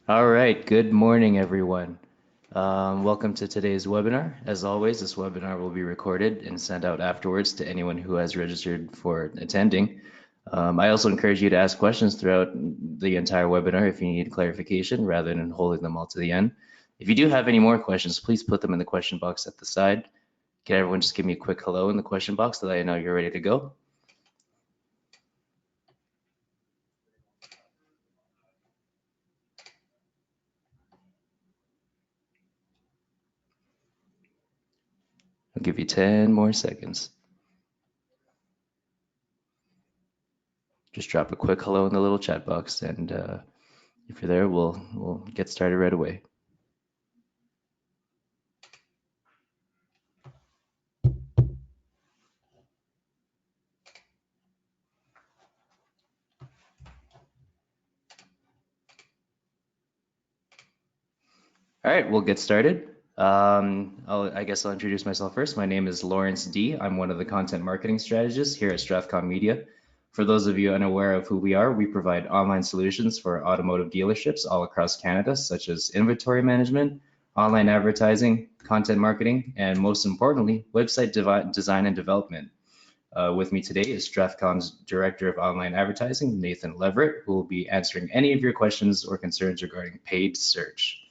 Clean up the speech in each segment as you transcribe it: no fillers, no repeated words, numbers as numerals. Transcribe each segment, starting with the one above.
All right, good morning, everyone. Welcome to today's webinar. As always, this webinar will be recorded and sent out afterwards to anyone who has registered for attending. I also encourage you to ask questions throughout the entire webinar if you need clarification rather than holding them all to the end. If you do have any more questions, please put them in the question box at the side. Can everyone just give me a quick hello in the question box so that I know you're ready to go? I'll give you 10 more seconds. Just drop a quick hello in the little chat box, and if you're there, we'll get started right away. All right, we'll get started. I guess I'll introduce myself first. My name is Lawrence D. I'm one of the content marketing strategists here at Strathcom Media. For those of you unaware of who we are, we provide online solutions for automotive dealerships all across Canada, such as inventory management, online advertising, content marketing, and most importantly, website design and development. With me today is Strathcom's Director of Online Advertising, Nathan Leverette, who will be answering any of your questions or concerns regarding paid search.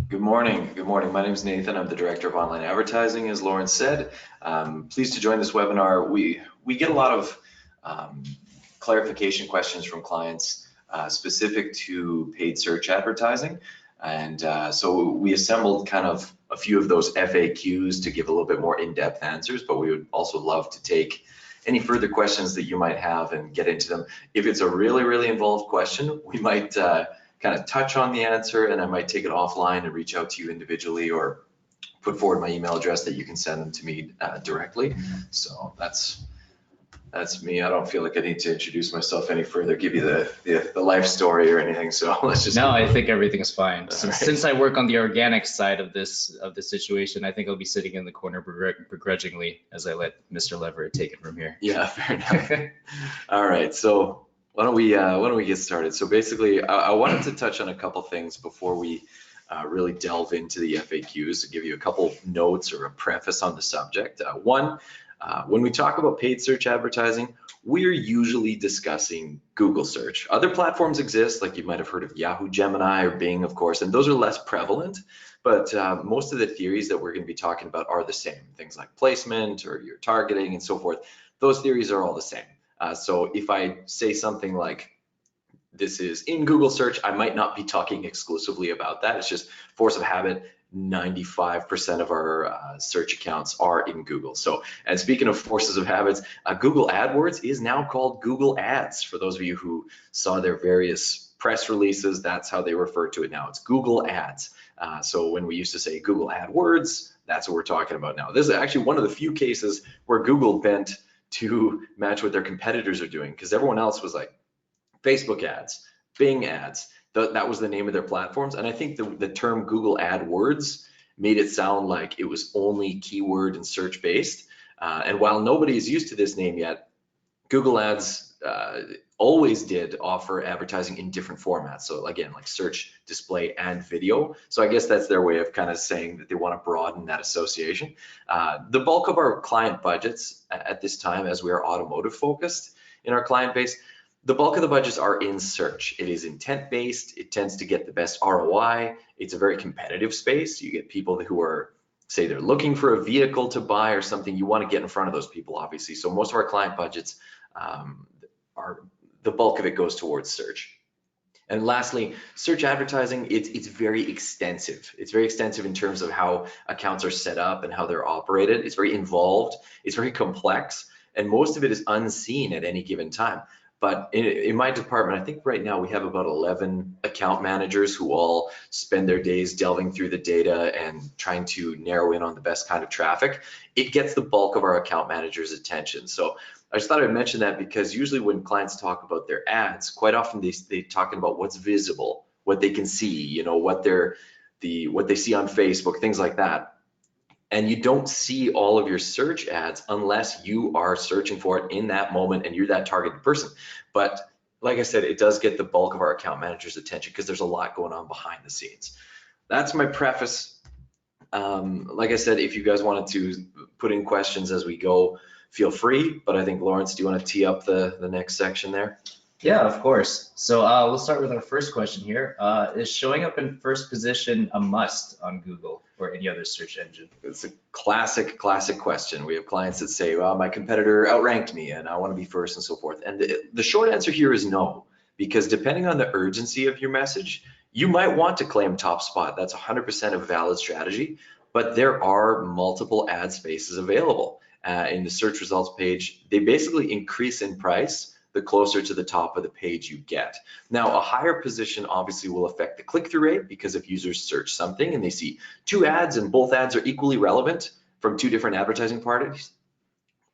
Good morning. Good morning. My name is Nathan. I'm the Director of Online Advertising, as Lauren said. Pleased to join this webinar. We get a lot of clarification questions from clients specific to paid search advertising. And so we assembled kind of a few of those FAQs to give a little bit more in-depth answers, but we would also love to take any further questions that you might have and get into them. If it's a really, really involved question, we might kind of touch on the answer, and I might take it offline and reach out to you individually or put forward my email address that you can send them to me directly. So that's me. I don't feel like I need to introduce myself any further, give you the life story or anything. So let's just. No, I think everything's fine. Since I work on the organic side of this situation, I think I'll be sitting in the corner begrudgingly as I let Mr. Leverett take it from here. Yeah, fair enough. All right, so why don't we get started? So basically, I wanted to touch on a couple things before we really delve into the FAQs, to give you a couple notes or a preface on the subject. One, when we talk about paid search advertising, we're usually discussing Google search. Other platforms exist, like you might have heard of Yahoo, Gemini, or Bing, of course, and those are less prevalent. But most of the theories that we're going to be talking about are the same. Things like placement or your targeting and so forth. Those theories are all the same. So if I say something like this is in Google search, I might not be talking exclusively about that. It's just force of habit. 95% of our search accounts are in Google. So, and speaking of forces of habits, Google AdWords is now called Google Ads. For those of you who saw their various press releases, that's how they refer to it now. It's Google Ads. So when we used to say Google AdWords, that's what we're talking about now. This is actually one of the few cases where Google bent to match what their competitors are doing, because everyone else was like Facebook ads, Bing ads. That was the name of their platforms. And I think the term Google AdWords made it sound like it was only keyword and search based. And while nobody is used to this name yet, Google Ads always did offer advertising in different formats. So again, like search, display, and video. So I guess that's their way of kind of saying that they want to broaden that association. The bulk of our client budgets at this time, as we are automotive focused in our client base, the bulk of the budgets are in search. It is intent based. It tends to get the best ROI. It's a very competitive space. You get people who are, say they're looking for a vehicle to buy or something. You want to get in front of those people, obviously. So most of our client budgets are, the bulk of it goes towards search. And lastly, search advertising, it's very extensive. It's very extensive in terms of how accounts are set up and how they're operated. It's very involved. It's very complex. And most of it is unseen at any given time. But in my department, I think right now we have about 11 account managers who all spend their days delving through the data and trying to narrow in on the best kind of traffic. It gets the bulk of our account managers' attention. So I just thought I'd mention that, because usually when clients talk about their ads, quite often they're talking about what's visible, what they can see, you know, what they see on Facebook, things like that. And you don't see all of your search ads unless you are searching for it in that moment and you're that targeted person. But like I said, it does get the bulk of our account managers' attention because there's a lot going on behind the scenes. That's my preface. Like I said, if you guys wanted to put in questions as we go, feel free. But I think, Lawrence, do you want to tee up the next section there? Yeah, of course. So we'll start with our first question here. Is showing up in first position a must on Google or any other search engine? It's a classic question. We have clients that say, well, my competitor outranked me and I want to be first and so forth. And the short answer here is no, because depending on the urgency of your message, you might want to claim top spot. That's 100% a valid strategy, but there are multiple ad spaces available. In the search results page, they basically increase in price the closer to the top of the page you get. Now, a higher position obviously will affect the click-through rate, because if users search something and they see two ads and both ads are equally relevant from two different advertising parties,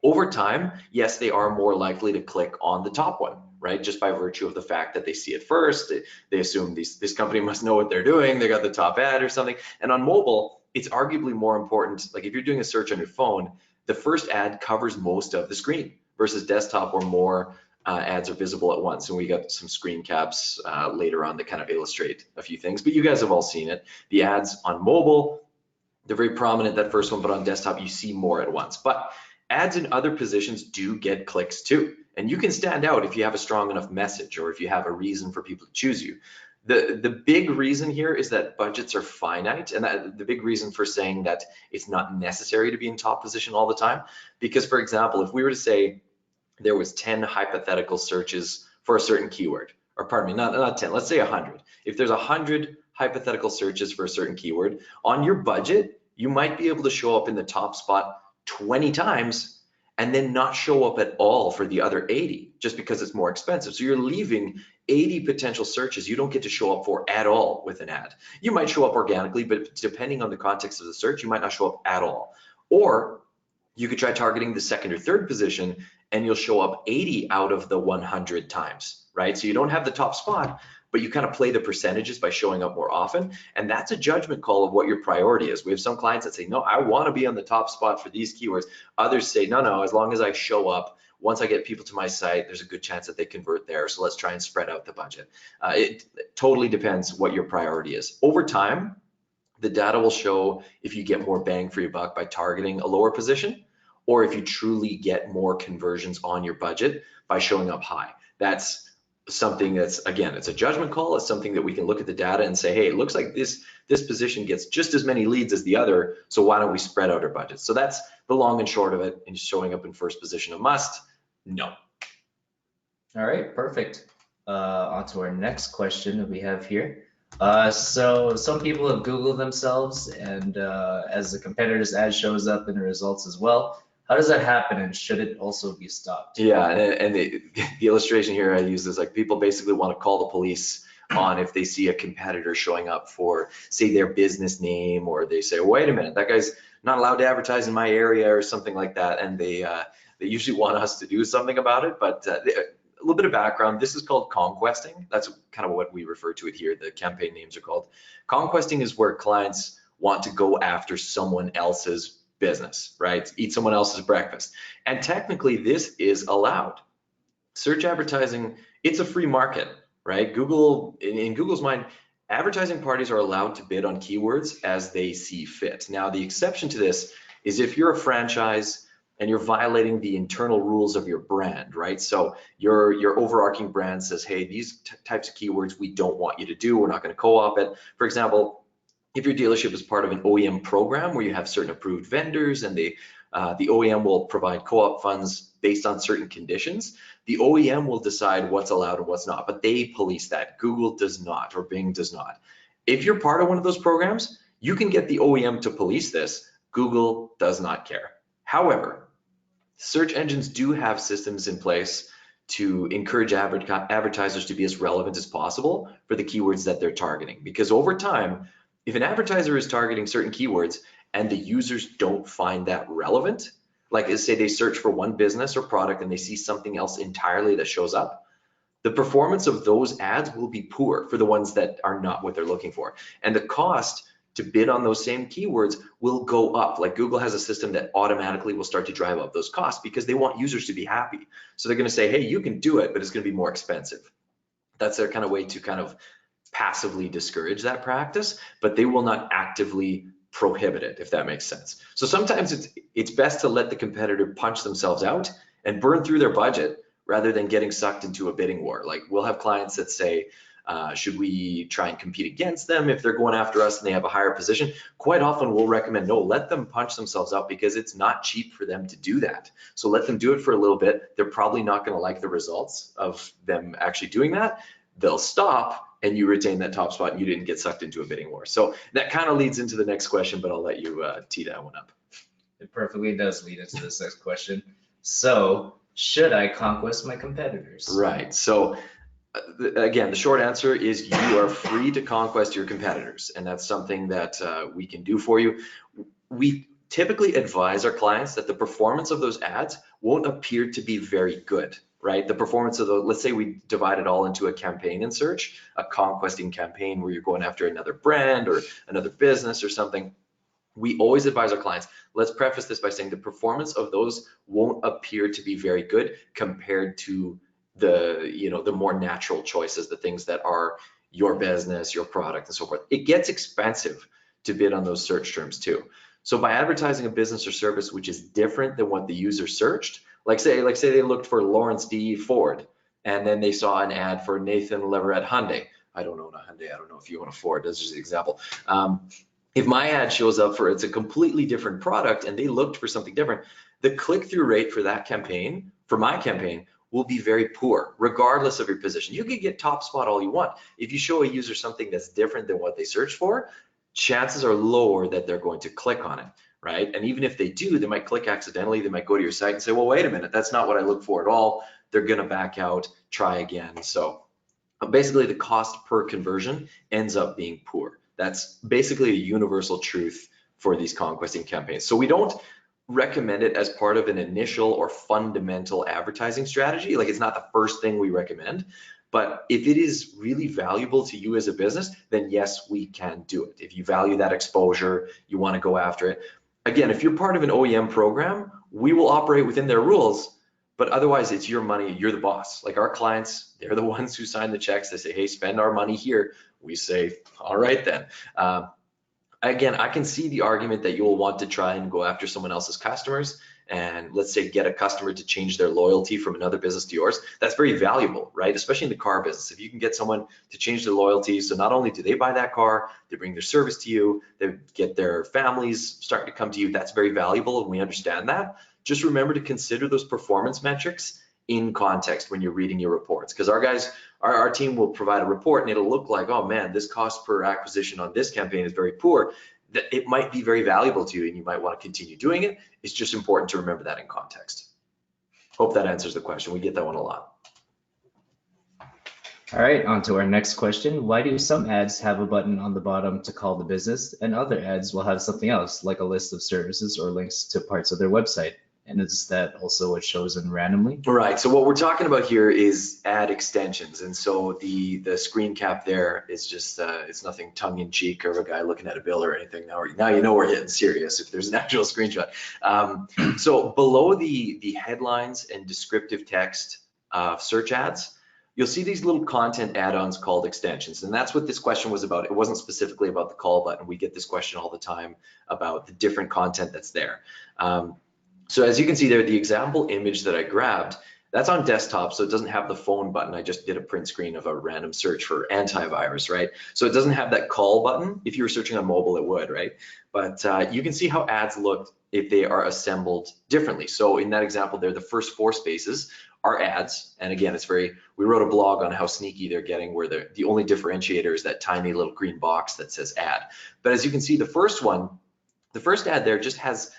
over time, yes, they are more likely to click on the top one, right? Just by virtue of the fact that they see it first, they assume this company must know what they're doing, they got the top ad or something. And on mobile, it's arguably more important. Like if you're doing a search on your phone, the first ad covers most of the screen versus desktop, where more ads are visible at once. And we got some screen caps later on that kind of illustrate a few things, but you guys have all seen it. The ads on mobile, they're very prominent, that first one, but on desktop, you see more at once. But ads in other positions do get clicks too. And you can stand out if you have a strong enough message or if you have a reason for people to choose you. The big reason here is that budgets are finite, and the big reason for saying that it's not necessary to be in top position all the time. Because for example, if we were to say there was 10 hypothetical searches for a certain keyword, or pardon me, not 10, let's say 100. If there's 100 hypothetical searches for a certain keyword, on your budget, you might be able to show up in the top spot 20 times and then not show up at all for the other 80, just because it's more expensive. So you're leaving 80 potential searches you don't get to show up for at all with an ad. You might show up organically, but depending on the context of the search, you might not show up at all. Or you could try targeting the second or third position and you'll show up 80 out of the 100 times, right? So you don't have the top spot, but you kind of play the percentages by showing up more often. And that's a judgment call of what your priority is. We have some clients that say, no, I want to be on the top spot for these keywords. Others say, no, as long as I show up, once I get people to my site, there's a good chance that they convert there. So let's try and spread out the budget. It totally depends what your priority is. Over time, the data will show if you get more bang for your buck by targeting a lower position, or if you truly get more conversions on your budget by showing up high. That's something that's, again, it's a judgment call. It's something that we can look at the data and say, hey, it looks like this position gets just as many leads as the other, so why don't we spread out our budget? So that's the long and short of it. And showing up in first position a must? No. All right, perfect. On to our next question that we have here. So some people have Googled themselves, and as the competitor's ad shows up in the results as well. How does that happen, and should it also be stopped? Yeah, and the illustration here I use is like people basically want to call the police on if they see a competitor showing up for, say, their business name, or they say, wait a minute, that guy's not allowed to advertise in my area or something like that, and they usually want us to do something about it. But a little bit of background, this is called conquesting. That's kind of what we refer to it here. The campaign names are called. Conquesting is where clients want to go after someone else's business, right? Eat someone else's breakfast. And technically this is allowed. Search advertising, it's a free market, right? Google, in Google's mind, advertising parties are allowed to bid on keywords as they see fit. Now, the exception to this is if you're a franchise and you're violating the internal rules of your brand, right? So your overarching brand says, hey, these types of keywords we don't want you to do. We're not going to co-op it. For example, if your dealership is part of an OEM program where you have certain approved vendors and the OEM will provide co-op funds based on certain conditions, the OEM will decide what's allowed and what's not, but they police that. Google does not, or Bing does not. If you're part of one of those programs, you can get the OEM to police this. Google does not care. However, search engines do have systems in place to encourage advertisers to be as relevant as possible for the keywords that they're targeting, because over time, if an advertiser is targeting certain keywords and the users don't find that relevant, like say they search for one business or product and they see something else entirely that shows up, the performance of those ads will be poor for the ones that are not what they're looking for. And the cost to bid on those same keywords will go up. Like Google has a system that automatically will start to drive up those costs because they want users to be happy. So they're going to say, hey, you can do it, but it's going to be more expensive. That's their kind of way to kind of passively discourage that practice, but they will not actively prohibit it, if that makes sense. So sometimes it's best to let the competitor punch themselves out and burn through their budget rather than getting sucked into a bidding war. Like we'll have clients that say, should we try and compete against them if they're going after us and they have a higher position? Quite often we'll recommend, no, let them punch themselves out because it's not cheap for them to do that. So let them do it for a little bit. They're probably not going to like the results of them actually doing that. They'll stop and you retain that top spot and you didn't get sucked into a bidding war. So that kind of leads into the next question, but I'll let you tee that one up. It perfectly does lead into this next question. So, should I conquest my competitors? Right. So again, the short answer is you are free to conquest your competitors, and that's something that we can do for you. We typically advise our clients that the performance of those ads won't appear to be very good, right? The performance of the, let's say we divide it all into a campaign in search, a conquesting campaign where you're going after another brand or another business or something. We always advise our clients, let's preface this by saying the performance of those won't appear to be very good compared to the more natural choices, the things that are your business, your product, and so forth. It gets expensive to bid on those search terms too. So by advertising a business or service which is different than what the user searched, like say they looked for Lawrence D. Ford, and then they saw an ad for Nathan Leverette Hyundai. I don't own a Hyundai. I don't know if you own a Ford. That's just an example. If my ad shows up for it's a completely different product and they looked for something different, the click-through rate for that campaign, for my campaign, will be very poor, regardless of your position. You can get top spot all you want. If you show a user something that's different than what they search for, chances are lower that they're going to click on it, right? And even if they do, they might click accidentally. They might go to your site and say, well, wait a minute, that's not what I look for at all. They're gonna back out, try again. So basically the cost per conversion ends up being poor. That's basically a universal truth for these conquesting campaigns. So we don't recommend it as part of an initial or fundamental advertising strategy. Like it's not the first thing we recommend, but if it is really valuable to you as a business, then yes, we can do it. If you value that exposure, you want to go after it. Again, if you're part of an OEM program, we will operate within their rules, but otherwise it's your money, you're the boss. Like our clients, they're the ones who sign the checks. They say, hey, spend our money here. We say, all right then. Again, I can see the argument that you will want to try and go after someone else's customers and let's say get a customer to change their loyalty from another business to yours. That's very valuable, right? Especially in the car business. If you can get someone to change their loyalty, so not only do they buy that car, they bring their service to you, they get their families starting to come to you, that's very valuable and we understand that. Just remember to consider those performance metrics in context when you're reading your reports, because our guys, our team will provide a report and it'll look like, oh man, this cost per acquisition on this campaign is very poor. That it might be very valuable to you and you might want to continue doing it. It's just important to remember that in context. Hope that answers the question. We get that one a lot. All right, on to our next question. Why do some ads have a button on the bottom to call the business and other ads will have something else, like a list of services or links to parts of their website? And is that also what shows in randomly? Right, so what we're talking about here is ad extensions. And so the screen cap there is just, it's nothing tongue in cheek or a guy looking at a bill or anything. Now you know we're hitting serious if there's an actual screenshot. So below the headlines and descriptive text of search ads, you'll see these little content add-ons called extensions. And that's what this question was about. It wasn't specifically about the call button. We get this question all the time about the different content that's there. So as you can see there, the example image that I grabbed, that's on desktop, so it doesn't have the phone button. I just did a print screen of a random search for antivirus, right? So it doesn't have that call button. If you were searching on mobile, it would, right? But you can see how ads look if they are assembled differently. So in that example there, the first 4 spaces are ads. And again, we wrote a blog on how sneaky they're getting, where the only differentiator is that tiny little green box that says ad. But as you can see, the first ad there just has,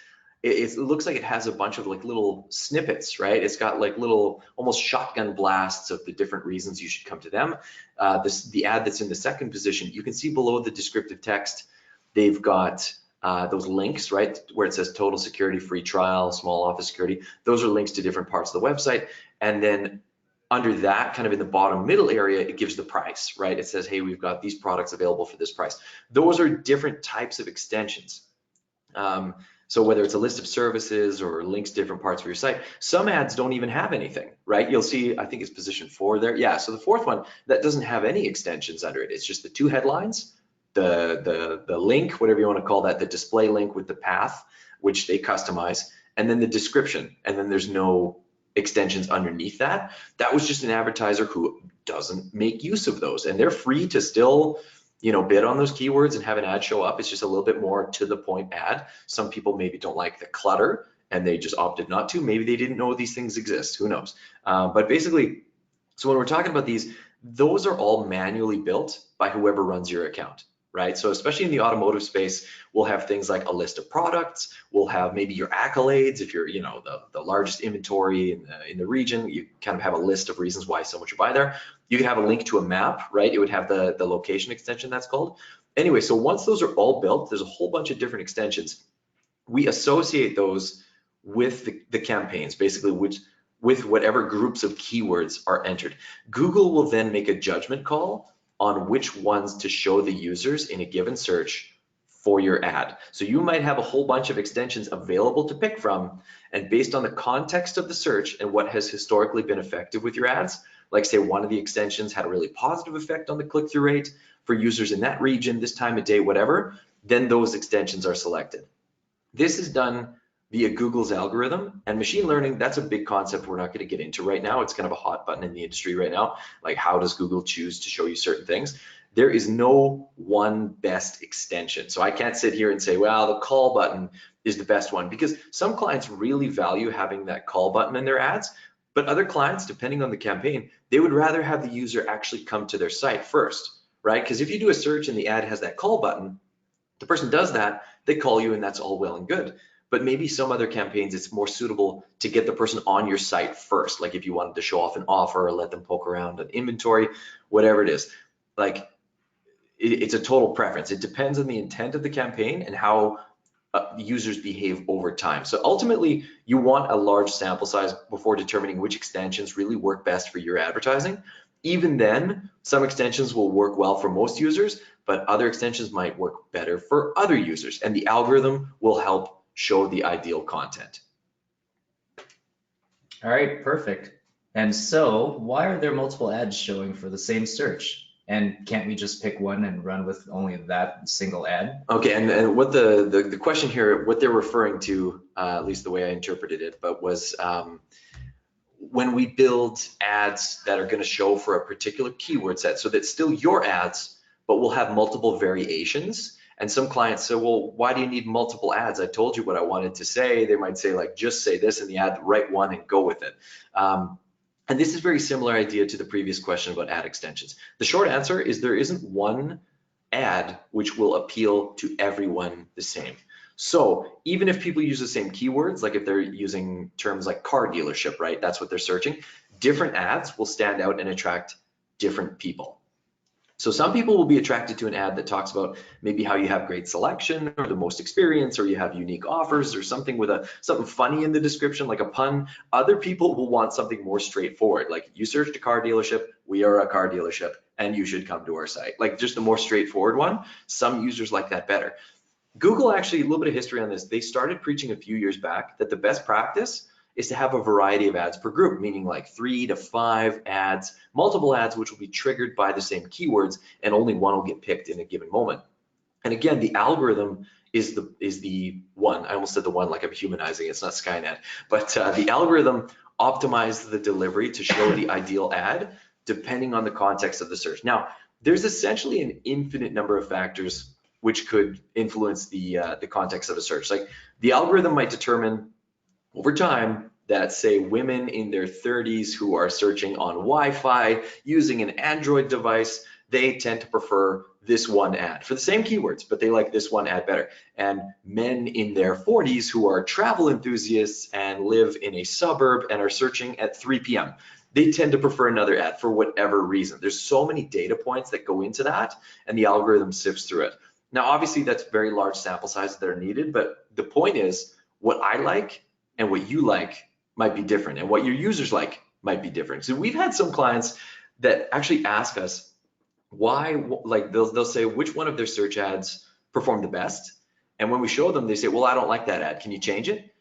it looks like it has a bunch of like little snippets, right? It's got like little almost shotgun blasts of the different reasons you should come to them. The ad that's in the second position, you can see below the descriptive text, they've got those links, right? Where it says total security, free trial, small office security. Those are links to different parts of the website. And then under that, kind of in the bottom middle area, it gives the price, right? It says, hey, we've got these products available for this price. Those are different types of extensions. So whether it's a list of services or links to different parts of your site, some ads don't even have anything, right? You'll see, I think it's position 4 there. Yeah, so the fourth one, that doesn't have any extensions under it. It's just the 2 headlines, the link, whatever you want to call that, the display link with the path, which they customize, and then the description, and then there's no extensions underneath that. That was just an advertiser who doesn't make use of those, and they're free to still, you know, bid on those keywords and have an ad show up. It's just a little bit more to the point ad. Some people maybe don't like the clutter and they just opted not to. Maybe they didn't know these things exist, who knows? But basically, so when we're talking about these, those are all manually built by whoever runs your account, right? So especially in the automotive space, we'll have things like a list of products, we'll have maybe your accolades. If you're, you know, the largest inventory in the region, you kind of have a list of reasons why someone should buy there. You can have a link to a map, right? It would have the location extension, that's called. Anyway, so once those are all built, there's a whole bunch of different extensions. We associate those with the campaigns, basically, with whatever groups of keywords are entered. Google will then make a judgment call on which ones to show the users in a given search for your ad. So you might have a whole bunch of extensions available to pick from, and based on the context of the search and what has historically been effective with your ads, like say one of the extensions had a really positive effect on the click-through rate for users in that region, this time of day, whatever, then those extensions are selected. This is done via Google's algorithm, and machine learning, that's a big concept we're not going to get into right now. It's kind of a hot button in the industry right now. Like, how does Google choose to show you certain things? There is no one best extension. So I can't sit here and say, well, the call button is the best one, because some clients really value having that call button in their ads, but other clients, depending on the campaign, they would rather have the user actually come to their site first, right? Because if you do a search and the ad has that call button, the person does that, they call you, and that's all well and good. But maybe some other campaigns, it's more suitable to get the person on your site first. Like if you wanted to show off an offer or let them poke around an inventory, whatever it is. Like it's a total preference. It depends on the intent of the campaign and how users behave over time. So ultimately, you want a large sample size before determining which extensions really work best for your advertising. Even then, some extensions will work well for most users, but other extensions might work better for other users, and the algorithm will help show the ideal content. All right, perfect. And so why are there multiple ads showing for the same search? And can't we just pick one and run with only that single ad? Okay, and what the question here, what they're referring to, at least the way I interpreted it, but was when we build ads that are going to show for a particular keyword set, so that's still your ads, but we'll have multiple variations. And some clients say, well, why do you need multiple ads? I told you what I wanted to say. They might say, like, just say this in the ad, write one and go with it. And this is very similar idea to the previous question about ad extensions. The short answer is there isn't one ad which will appeal to everyone the same. So even if people use the same keywords, like if they're using terms like car dealership, right? That's what they're searching. Different ads will stand out and attract different people. So some people will be attracted to an ad that talks about maybe how you have great selection or the most experience, or you have unique offers or something with something funny in the description, like a pun. Other people will want something more straightforward, like you searched a car dealership, we are a car dealership, and you should come to our site. Like just a more straightforward one. Some users like that better. Google, actually, a little bit of history on this. They started preaching a few years back that the best practice is to have a variety of ads per group, meaning like 3 to 5 ads, multiple ads, which will be triggered by the same keywords, and only one will get picked in a given moment. And again, the algorithm is the one. I almost said the one like I'm humanizing. It's not Skynet, but the algorithm optimizes the delivery to show the ideal ad depending on the context of the search. Now, there's essentially an infinite number of factors which could influence the context of a search. Like the algorithm might determine over time that, say, women in their 30s who are searching on Wi-Fi using an Android device, they tend to prefer this one ad for the same keywords, but they like this one ad better. And men in their 40s who are travel enthusiasts and live in a suburb and are searching at 3 p.m., they tend to prefer another ad for whatever reason. There's so many data points that go into that, and the algorithm sifts through it. Now, obviously, that's very large sample sizes that are needed, but the point is what I like and what you like might be different, and what your users like might be different. So we've had some clients that actually ask us why, like they'll say which one of their search ads perform the best, And when we show them, they say, well, I don't like that ad. Can you change it?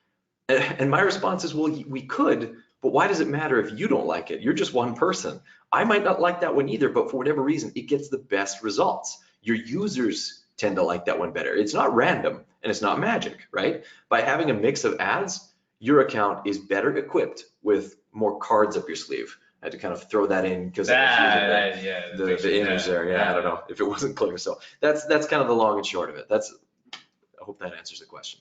And my response is, well, we could, but why does it matter if you don't like it? You're just one person. I might not like that one either, but for whatever reason, it gets the best results. Your users tend to like that one better. It's not random and it's not magic, right? By having a mix of ads, your account is better equipped with more cards up your sleeve. I had to kind of throw that in because the image there. Yeah, I don't know if it wasn't clear. So that's kind of the long and short of it. I hope that answers the question.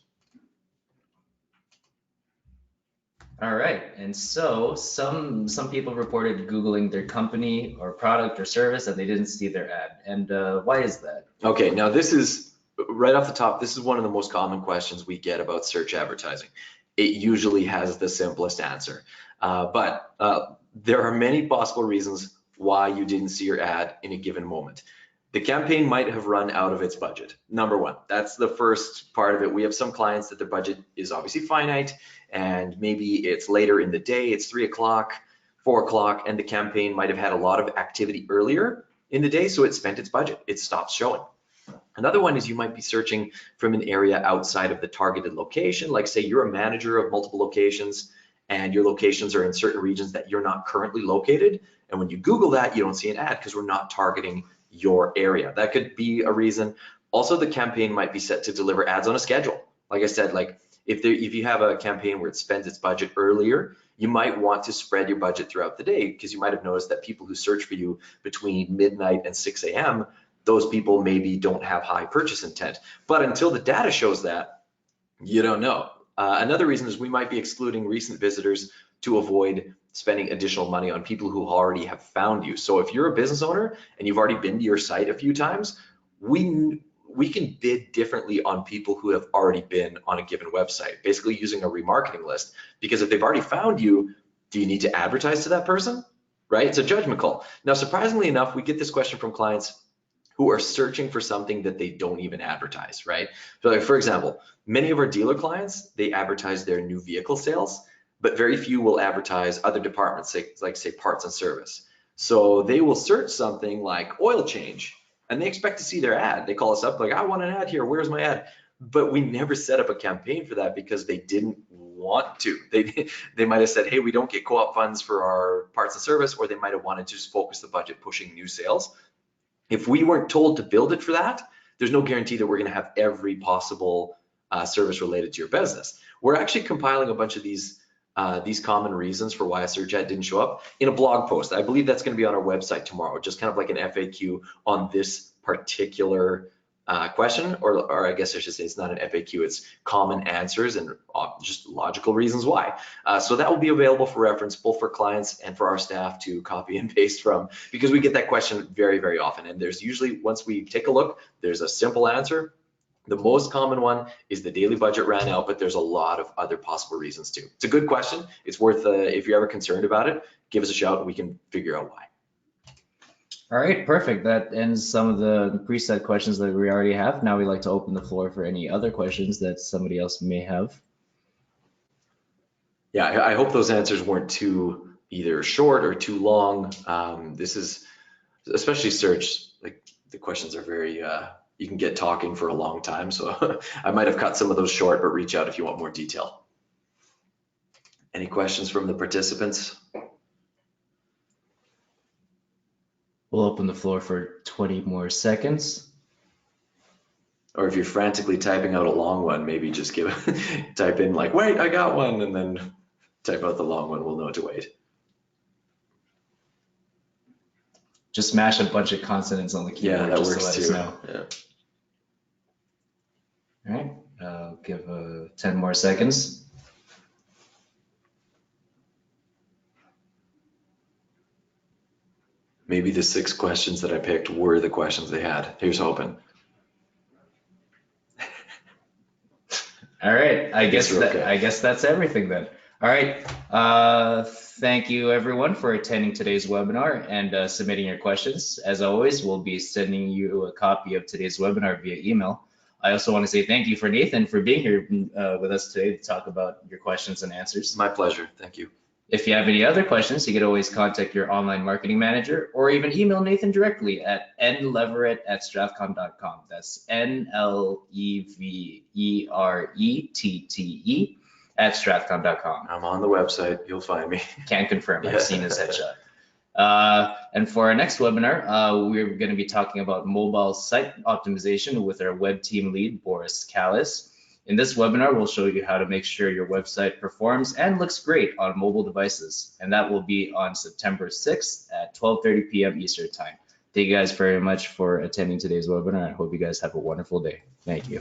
All right, and so some people reported Googling their company or product or service and they didn't see their ad. And why is that? Okay, now this is right off the top, this is one of the most common questions we get about search advertising. It usually has the simplest answer, but there are many possible reasons why you didn't see your ad in a given moment. The campaign might have run out of its budget. Number one, that's the first part of it. We have some clients that their budget is obviously finite, and maybe it's later in the day, it's 3 o'clock, 4 o'clock, and the campaign might have had a lot of activity earlier in the day, so it spent its budget, it stopped showing. Another one is you might be searching from an area outside of the targeted location, like say you're a manager of multiple locations and your locations are in certain regions that you're not currently located, and when you Google that, you don't see an ad because we're not targeting your area. That could be a reason. Also, the campaign might be set to deliver ads on a schedule. Like I said, like if you have a campaign where it spends its budget earlier, you might want to spread your budget throughout the day because you might have noticed that people who search for you between midnight and 6 a.m., those people maybe don't have high purchase intent. But until the data shows that, you don't know. Another reason is we might be excluding recent visitors to avoid spending additional money on people who already have found you. So if you're a business owner and you've already been to your site a few times, we can bid differently on people who have already been on a given website, basically using a remarketing list. Because if they've already found you, do you need to advertise to that person? Right? It's a judgment call. Now, surprisingly enough, we get this question from clients who are searching for something that they don't even advertise, right? So like, for example, many of our dealer clients, they advertise their new vehicle sales, but very few will advertise other departments, like say parts and service. So they will search something like oil change and they expect to see their ad. They call us up like, I want an ad here, where's my ad? But we never set up a campaign for that because they didn't want to. They might have said, hey, we don't get co-op funds for our parts and service, or they might have wanted to just focus the budget pushing new sales. If we weren't told to build it for that, there's no guarantee that we're going to have every possible service related to your business. We're actually compiling a bunch of these common reasons for why a search ad didn't show up in a blog post. I believe that's going to be on our website tomorrow, just kind of like an FAQ on this particular question, or I guess I should say it's not an FAQ, it's common answers and just logical reasons why. So that will be available for reference, both for clients and for our staff to copy and paste from, because we get that question very, very often. And there's usually, once we take a look, there's a simple answer. The most common one is the daily budget ran out, but there's a lot of other possible reasons too. It's a good question. It's worth, if you're ever concerned about it, give us a shout and we can figure out why. All right, perfect. That ends some of the preset questions that we already have. Now we'd like to open the floor for any other questions that somebody else may have. Yeah, I hope those answers weren't too either short or too long. This is, especially search, like the questions are very, you can get talking for a long time. So I might have cut some of those short, but reach out if you want more detail. Any questions from the participants? We'll open the floor for 20 more seconds. Or if you're frantically typing out a long one, maybe just type in like, wait, I got one, and then type out the long one. We'll know to wait. Just mash a bunch of consonants on the keyboard. Yeah, that just works to let us too. know. Yeah. All right, I'll give 10 more seconds. Maybe the 6 questions that I picked were the questions they had. Here's hoping. All right, I guess that's everything then. All right, thank you everyone for attending today's webinar and submitting your questions. As always, we'll be sending you a copy of today's webinar via email. I also want to say thank you for Nathan for being here with us today to talk about your questions and answers. My pleasure, thank you. If you have any other questions, you can always contact your online marketing manager or even email Nathan directly at nleverett@strathcom.com. That's NLEVERETTE@strathcom.com. I'm on the website. You'll find me. Can confirm. I've seen his Yeah. headshot. And for our next webinar, we're going to be talking about mobile site optimization with our web team lead, Boris Callis. In this webinar, we'll show you how to make sure your website performs and looks great on mobile devices. And that will be on September 6th at 12:30 p.m. Eastern Time. Thank you guys very much for attending today's webinar. I hope you guys have a wonderful day. Thank you.